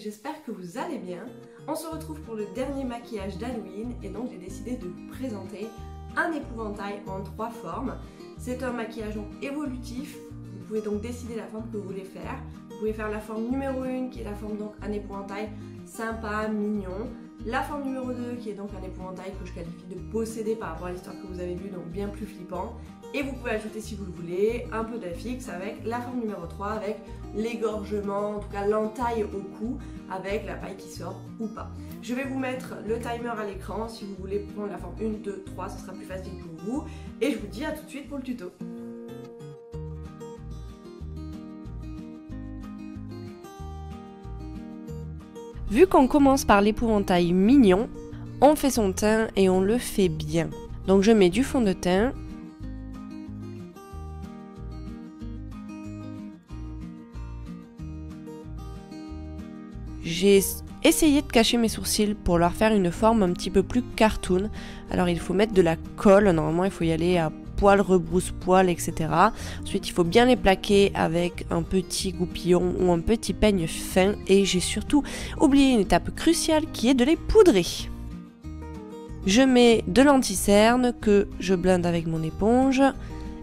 j'espère que vous allez bien. On se retrouve pour le dernier maquillage d'Halloween et donc j'ai décidé de vous présenter un épouvantail en 3 formes. C'est un maquillage évolutif, vous pouvez donc décider la forme que vous voulez faire. Vous pouvez faire la forme numéro 1 qui est la forme donc un épouvantail sympa, mignon. La forme numéro 2 qui est donc un épouvantail que je qualifie de possédé par rapport à l'histoire que vous avez vue, donc bien plus flippant. Et vous pouvez ajouter, si vous le voulez, un peu d'affixe avec la forme numéro 3 avec l'égorgement, en tout cas l'entaille au cou avec la paille qui sort ou pas. Je vais vous mettre le timer à l'écran si vous voulez prendre la forme 1, 2, 3, ce sera plus facile pour vous. Et je vous dis à tout de suite pour le tuto. Vu qu'on commence par l'épouvantail mignon, on fait son teint et on le fait bien. Donc je mets du fond de teint. J'ai essayé de cacher mes sourcils pour leur faire une forme un petit peu plus cartoon. Alors il faut mettre de la colle, normalement il faut y aller à poil, rebrousse-poil, etc. Ensuite il faut bien les plaquer avec un petit goupillon ou un petit peigne fin. Et j'ai surtout oublié une étape cruciale qui est de les poudrer. Je mets de l'anti-cerne que je blende avec mon éponge.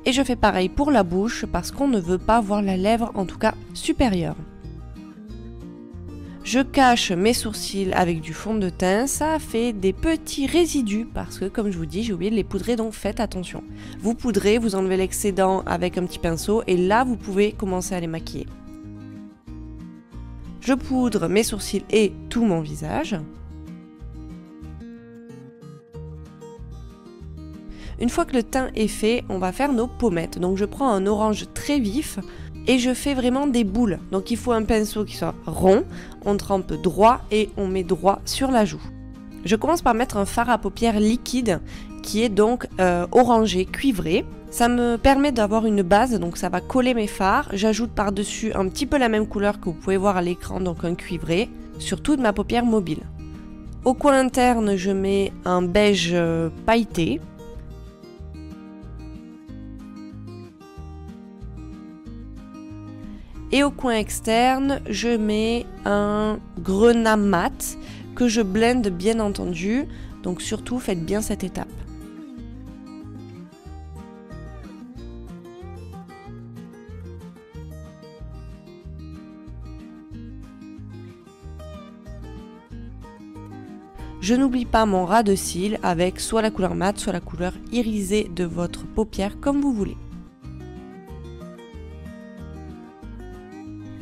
Et je fais pareil pour la bouche parce qu'on ne veut pas voir la lèvre, en tout cas supérieure. Je cache mes sourcils avec du fond de teint, ça fait des petits résidus parce que comme je vous dis j'ai oublié de les poudrer, donc faites attention. Vous poudrez, vous enlevez l'excédent avec un petit pinceau et là vous pouvez commencer à les maquiller. Je poudre mes sourcils et tout mon visage. Une fois que le teint est fait, on va faire nos pommettes. Donc je prends un orange très vif. Et je fais vraiment des boules, donc il faut un pinceau qui soit rond, on trempe droit et on met droit sur la joue. Je commence par mettre un fard à paupières liquide qui est donc orangé, cuivré. Ça me permet d'avoir une base, donc ça va coller mes fards. J'ajoute par-dessus un petit peu la même couleur que vous pouvez voir à l'écran, donc un cuivré, sur toute ma paupière mobile. Au coin interne, je mets un beige pailleté. Et au coin externe, je mets un grenat mat que je blende bien entendu. Donc surtout, faites bien cette étape. Je n'oublie pas mon ras de cils avec soit la couleur mat, soit la couleur irisée de votre paupière, comme vous voulez.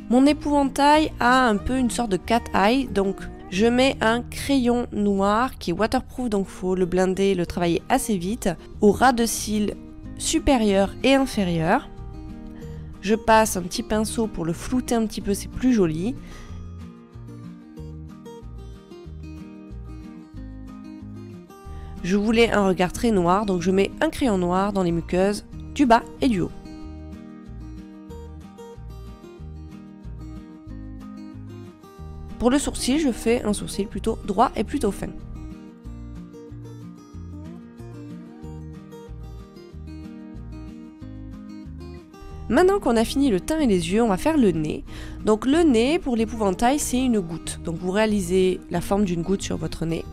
Mon épouvantail a un peu une sorte de cat eye, donc je mets un crayon noir qui est waterproof, donc il faut le blender, le travailler assez vite, au ras de cils supérieur et inférieur. Je passe un petit pinceau pour le flouter un petit peu, c'est plus joli. Je voulais un regard très noir, donc je mets un crayon noir dans les muqueuses du bas et du haut. Pour le sourcil, je fais un sourcil plutôt droit et plutôt fin. Maintenant qu'on a fini le teint et les yeux, on va faire le nez. Donc le nez, pour l'épouvantail, c'est une goutte. Donc vous réalisez la forme d'une goutte sur votre nez.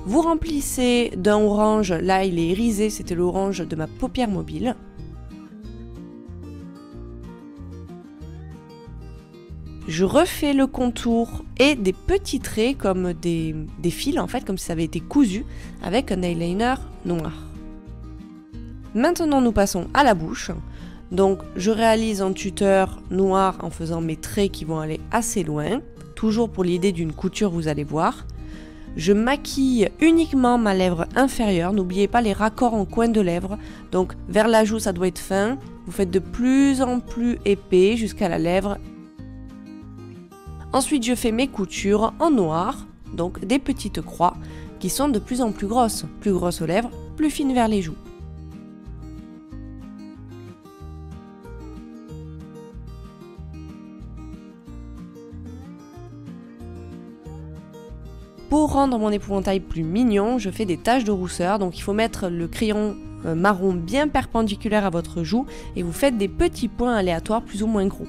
Vous remplissez d'un orange, là il est irisé, c'était l'orange de ma paupière mobile. Je refais le contour et des petits traits comme des fils en fait, comme si ça avait été cousu avec un eyeliner noir. Maintenant nous passons à la bouche. Donc je réalise un tuteur noir en faisant mes traits qui vont aller assez loin. Toujours pour l'idée d'une couture, vous allez voir. Je maquille uniquement ma lèvre inférieure, n'oubliez pas les raccords en coin de lèvre. Donc vers la joue ça doit être fin, vous faites de plus en plus épais jusqu'à la lèvre. Ensuite, je fais mes coutures en noir, donc des petites croix qui sont de plus en plus grosses aux lèvres, plus fines vers les joues. Pour rendre mon épouvantail plus mignon, je fais des taches de rousseur, donc il faut mettre le crayon marron bien perpendiculaire à votre joue et vous faites des petits points aléatoires plus ou moins gros.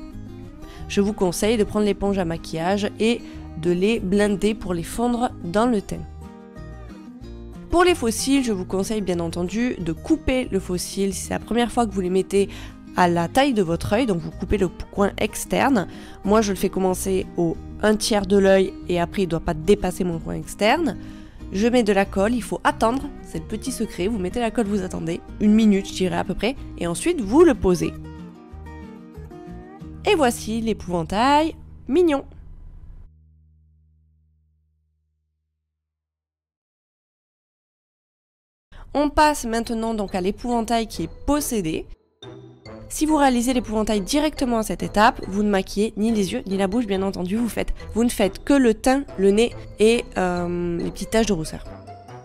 Je vous conseille de prendre l'éponge à maquillage et de les blender pour les fondre dans le teint. Pour les faux cils, je vous conseille bien entendu de couper le faux cil si c'est la première fois que vous les mettez à la taille de votre œil, donc vous coupez le coin externe. Moi je le fais commencer au 1/3 de l'œil et après il ne doit pas dépasser mon coin externe. Je mets de la colle, il faut attendre, c'est le petit secret, vous mettez la colle, vous attendez, 1 minute je dirais à peu près, et ensuite vous le posez. Et voici l'épouvantail mignon. On passe maintenant donc à l'épouvantail qui est possédé. Si vous réalisez l'épouvantail directement à cette étape, vous ne maquillez ni les yeux ni la bouche bien entendu, vous ne faites que le teint, le nez et les petites taches de rousseur.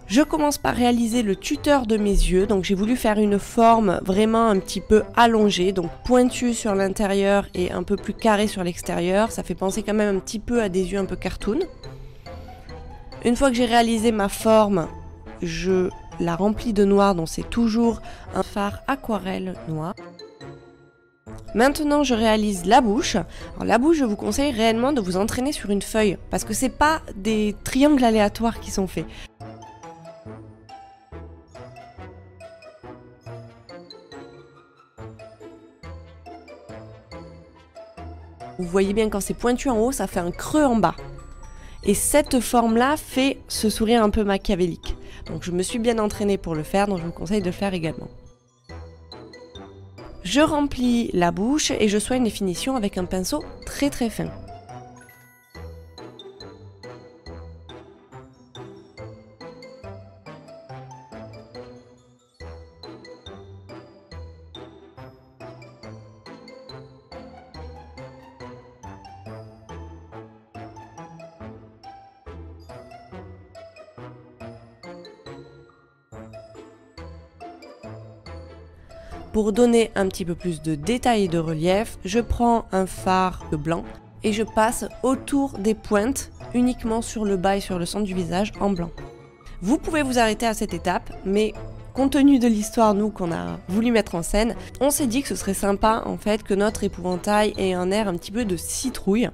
Je commence par réaliser le tuteur de mes yeux, donc j'ai voulu faire une forme vraiment un petit peu allongée, donc pointue sur l'intérieur et un peu plus carrée sur l'extérieur, ça fait penser quand même un petit peu à des yeux un peu cartoon. Une fois que j'ai réalisé ma forme, je la remplis de noir, donc c'est toujours un fard aquarelle noir. Maintenant je réalise la bouche. Alors la bouche, je vous conseille réellement de vous entraîner sur une feuille parce que c'est pas des triangles aléatoires qui sont faits. Vous voyez bien quand c'est pointu en haut, ça fait un creux en bas. Et cette forme-là fait ce sourire un peu machiavélique. Donc je me suis bien entraînée pour le faire, donc je vous conseille de le faire également. Je remplis la bouche et je soigne les finitions avec un pinceau très fin. Pour donner un petit peu plus de détails et de relief, je prends un fard blanc et je passe autour des pointes, uniquement sur le bas et sur le centre du visage en blanc. Vous pouvez vous arrêter à cette étape, mais compte tenu de l'histoire nous qu'on a voulu mettre en scène, on s'est dit que ce serait sympa en fait que notre épouvantail ait un air un petit peu de citrouille.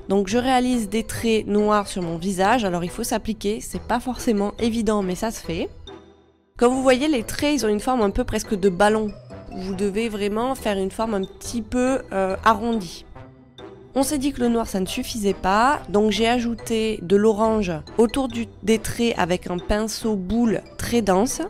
Donc je réalise des traits noirs sur mon visage, alors il faut s'appliquer, c'est pas forcément évident mais ça se fait. Comme vous voyez, les traits ils ont une forme un peu presque de ballon. Vous devez vraiment faire une forme un petit peu arrondie. On s'est dit que le noir ça ne suffisait pas, donc j'ai ajouté de l'orange autour des traits avec un pinceau boule très dense.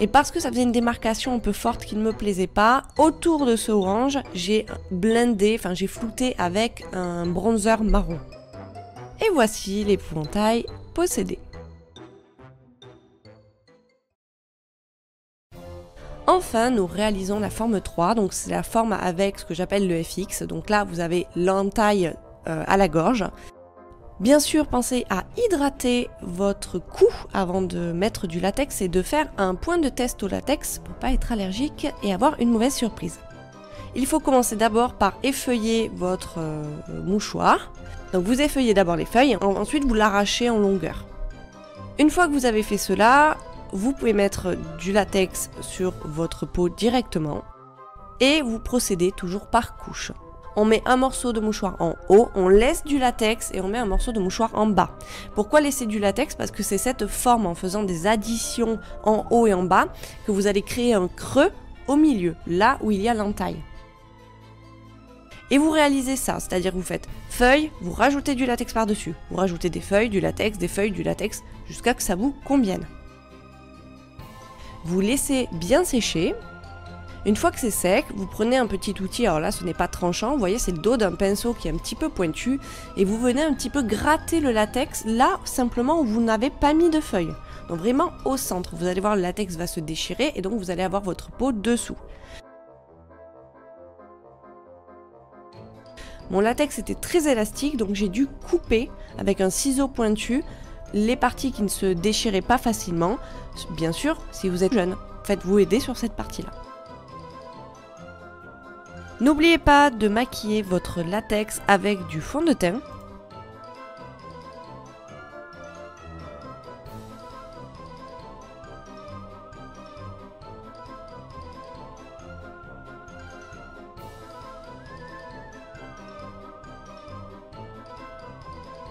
Et parce que ça faisait une démarcation un peu forte qui ne me plaisait pas, autour de ce orange, j'ai blendé, enfin j'ai flouté avec un bronzer marron. Et voici l'épouvantail possédé. Enfin, nous réalisons la forme 3, donc c'est la forme avec ce que j'appelle le FX. Donc là, vous avez l'entaille à la gorge. Bien sûr, pensez à hydrater votre cou avant de mettre du latex et de faire un point de test au latex pour ne pas être allergique et avoir une mauvaise surprise. Il faut commencer d'abord par effeuiller votre mouchoir. Donc vous effeuillez d'abord les feuilles, ensuite vous l'arrachez en longueur. Une fois que vous avez fait cela, vous pouvez mettre du latex sur votre peau directement et vous procédez toujours par couche. On met un morceau de mouchoir en haut, on laisse du latex et on met un morceau de mouchoir en bas. Pourquoi laisser du latex? Parce que c'est cette forme, en faisant des additions en haut et en bas, que vous allez créer un creux au milieu, là où il y a l'entaille. Et vous réalisez ça, c'est-à-dire que vous faites feuille, vous rajoutez du latex par-dessus, vous rajoutez des feuilles, du latex, jusqu'à que ça vous convienne. Vous laissez bien sécher. Une fois que c'est sec, vous prenez un petit outil, alors là ce n'est pas tranchant, vous voyez c'est le dos d'un pinceau qui est un petit peu pointu, et vous venez un petit peu gratter le latex là simplement où vous n'avez pas mis de feuilles. Donc vraiment au centre, vous allez voir le latex va se déchirer et donc vous allez avoir votre peau dessous. Mon latex était très élastique donc j'ai dû couper avec un ciseau pointu les parties qui ne se déchiraient pas facilement. Bien sûr, si vous êtes jeune, faites-vous aider sur cette partie-là. N'oubliez pas de maquiller votre latex avec du fond de teint.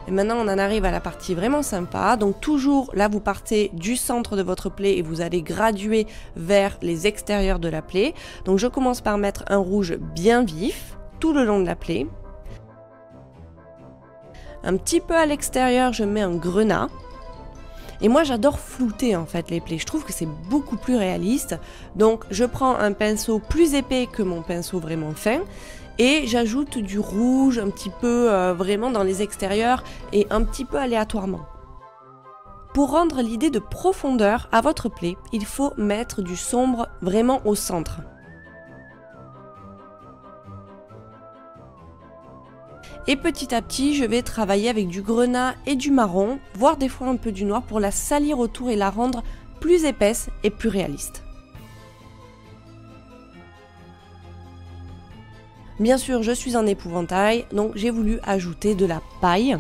Et maintenant on en arrive à la partie vraiment sympa. Donc toujours là vous partez du centre de votre plaie et vous allez graduer vers les extérieurs de la plaie. Donc je commence par mettre un rouge bien vif tout le long de la plaie. Un petit peu à l'extérieur je mets un grenat. Et moi j'adore flouter en fait les plaies, je trouve que c'est beaucoup plus réaliste. Donc je prends un pinceau plus épais que mon pinceau vraiment fin et j'ajoute du rouge un petit peu vraiment dans les extérieurs et un petit peu aléatoirement. Pour rendre l'idée de profondeur à votre plaie, il faut mettre du sombre vraiment au centre. Et petit à petit, je vais travailler avec du grenat et du marron, voire des fois un peu du noir pour la salir autour et la rendre plus épaisse et plus réaliste. Bien sûr, je suis en épouvantail, donc j'ai voulu ajouter de la paille.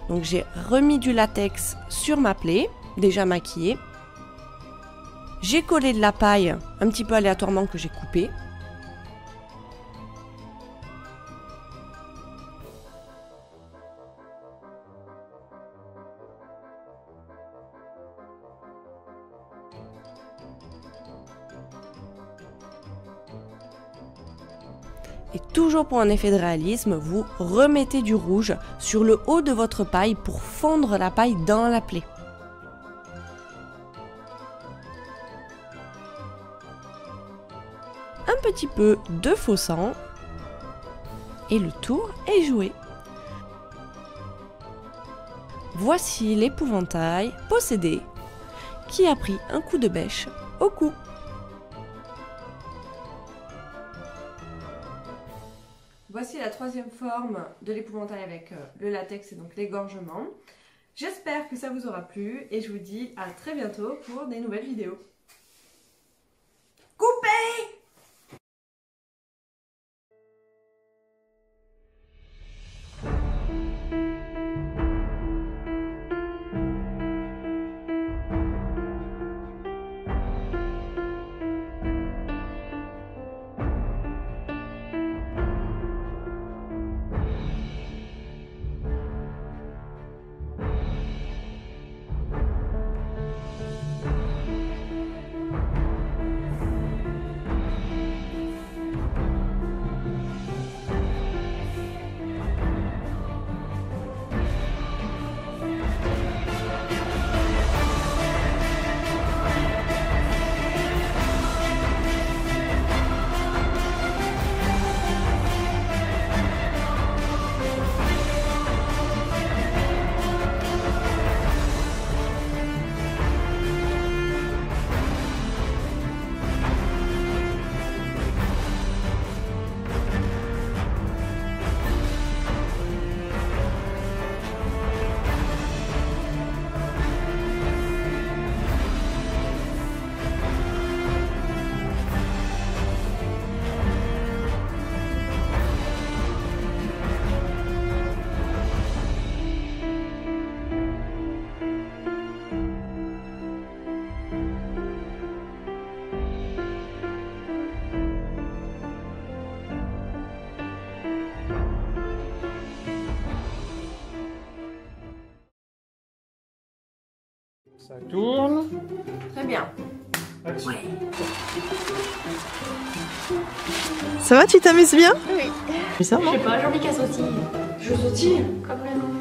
Donc j'ai remis du latex sur ma plaie, déjà maquillée. J'ai collé de la paille, un petit peu aléatoirement que j'ai coupée. Et toujours pour un effet de réalisme, vous remettez du rouge sur le haut de votre paille pour fondre la paille dans la plaie. Un petit peu de faux sang et le tour est joué. Voici l'épouvantail possédé qui a pris un coup de bêche au cou. Voici la troisième forme de l'épouvantail avec le latex et donc l'égorgement. J'espère que ça vous aura plu et je vous dis à très bientôt pour des nouvelles vidéos. Coupez! Ça tourne. Très bien. Action. Ouais. Ça va, tu t'amuses bien? Oui. Mais ça, Je sais pas, j'ai envie qu'elle sautille. Je sautille. Comme le nom.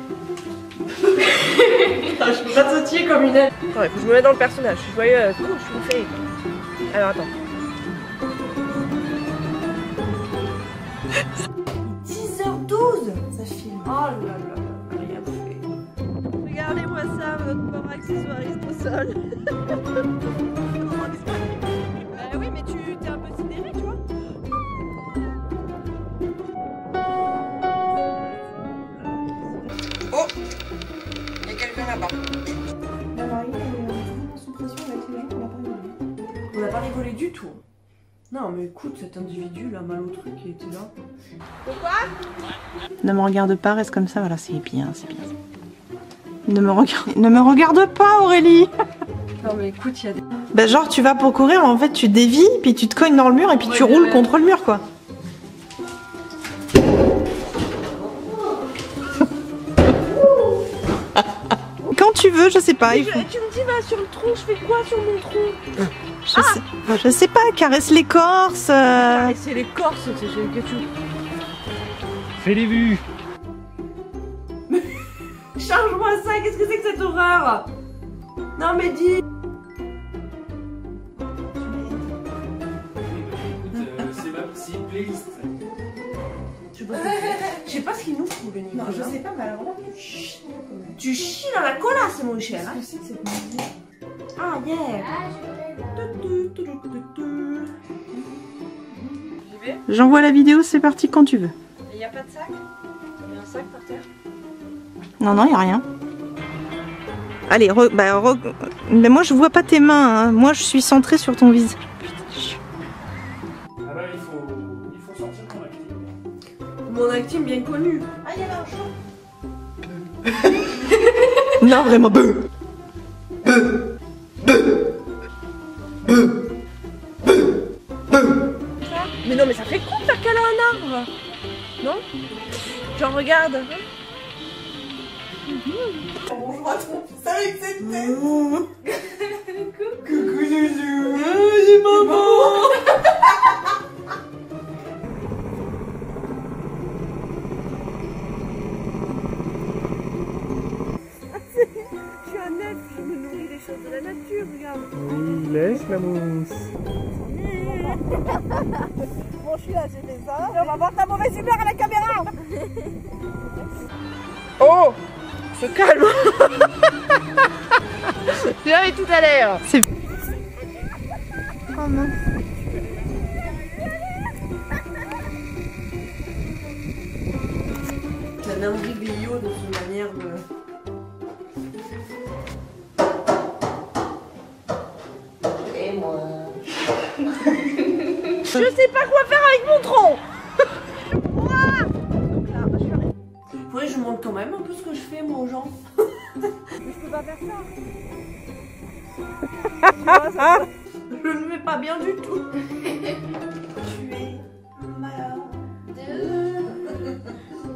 Je peux pas sautiller comme une aile. Attends, il faut que je me mette dans le personnage. Je suis joyeuse. Oh, je suis une fée. Alors attends. 10h12 ça filme. Oh là là, rien fait. Regardez-moi ça, notre pauvre accessoiriste au sol. Oui, mais tu t'es un peu sidéré, tu vois. Oh, il y a quelqu'un là-bas. On n'a pas rigolé du tout. Non, mais écoute, cet individu là, mal au truc, il était là. Pourquoi? Ne me regarde pas, reste comme ça, voilà, c'est bien, c'est bien. Ne me regarde pas, Aurélie. Non, mais écoute, il y a des... Bah genre, tu vas pour courir, en fait, tu dévies, puis tu te cognes dans le mur, et puis tu roules contre le mur, quoi. veux, je sais pas. Tu me dis va sur le tronc, je fais quoi sur mon tronc? Je sais pas, caresse l'écorce. C'est l'écorce, c'est que tu... Fais les vues. Change-moi ça, qu'est-ce que c'est que cette horreur? Non mais dis. C'est ma petite playlist. Je sais pas ce qu'il nous fout le niveau. Non, je sais pas, mais alors Tu chies dans la colasse mon cher. que c'est que cette musique. Ah yeah. J'envoie la vidéo, c'est parti quand tu veux. Il n'y a pas de sac? Il y a un sac par terre? Non, non, il n'y a rien. Allez, mais moi je vois pas tes mains, hein. Moi je suis centrée sur ton visage. Ah bah il faut sortir ton active. Mon actime bien connu. Ah, il y avait un chat. Non, vraiment. Mais non mais ça fait quoi de faire câlin à un arbre? Non? Genre regarde. Bonjour à ton fils avec cette tête. Coucou Zouzou. J'ai maman. Je suis un elfe, je me nourris des choses de la nature, regarde. Oui, laisse la mousse. Bon, je suis là, j'ai fait ça. Et on va voir ta mauvaise humeur à la caméra. Oh, se calme. J'avais tout à l'air. C'est... Oh non. La membrillio de son manière de... Et moi... Je sais pas quoi faire avec mon tronc. Faudrait que je montre quand même un peu ce que je fais moi aux gens. Mais je peux pas faire ça. Je ne vais pas bien du tout. Tu es malade.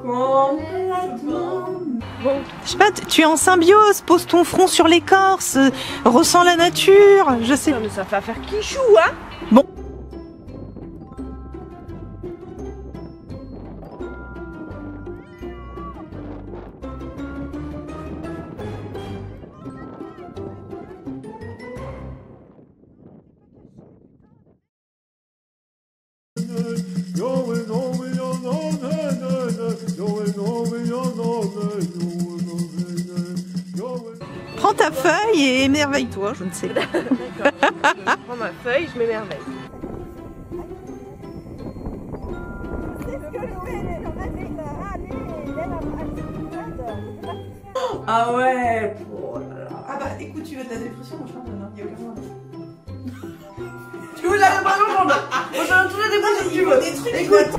Complètement. Bon, Je sais pas, tu es en symbiose, pose ton front sur l'écorce, ressens la nature, je sais. non, mais ça va faire quichou, hein. Bon. Prends ta feuille et émerveille-toi, je ne sais pas. D'accord. Je prends ma feuille, je m'émerveille. Ah ouais. Oh là là. Ah bah écoute, tu veux de la dépression, moi je pense qu'il n'y a aucun problème. Tu veux la dépression, moi je donne toutes les dépressions que tu veux. Des trucs, écoute.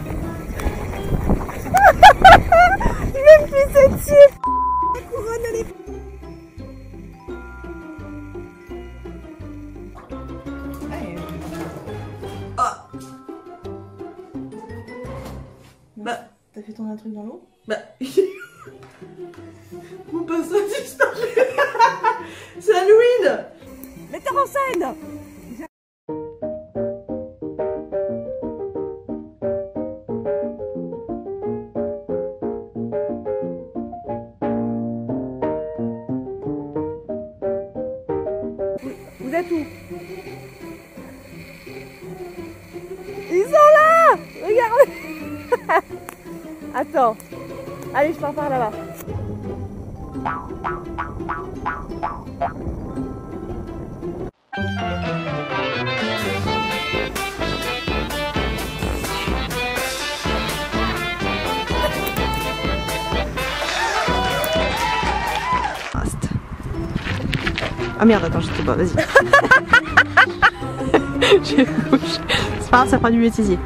Il me fait cette chier. La couronne, elle est... Ah. Bah. T'as fait ton truc dans l'eau? Bah. Mon pinceau a disparu. C'est Halloween. Metteur en scène. Vous êtes où? Ils sont là. Regarde. Attends. Allez, je pars par là-bas. Ah merde, attends, j'étais pas, vas-y. C'est pas grave, ça fera du bêtisier.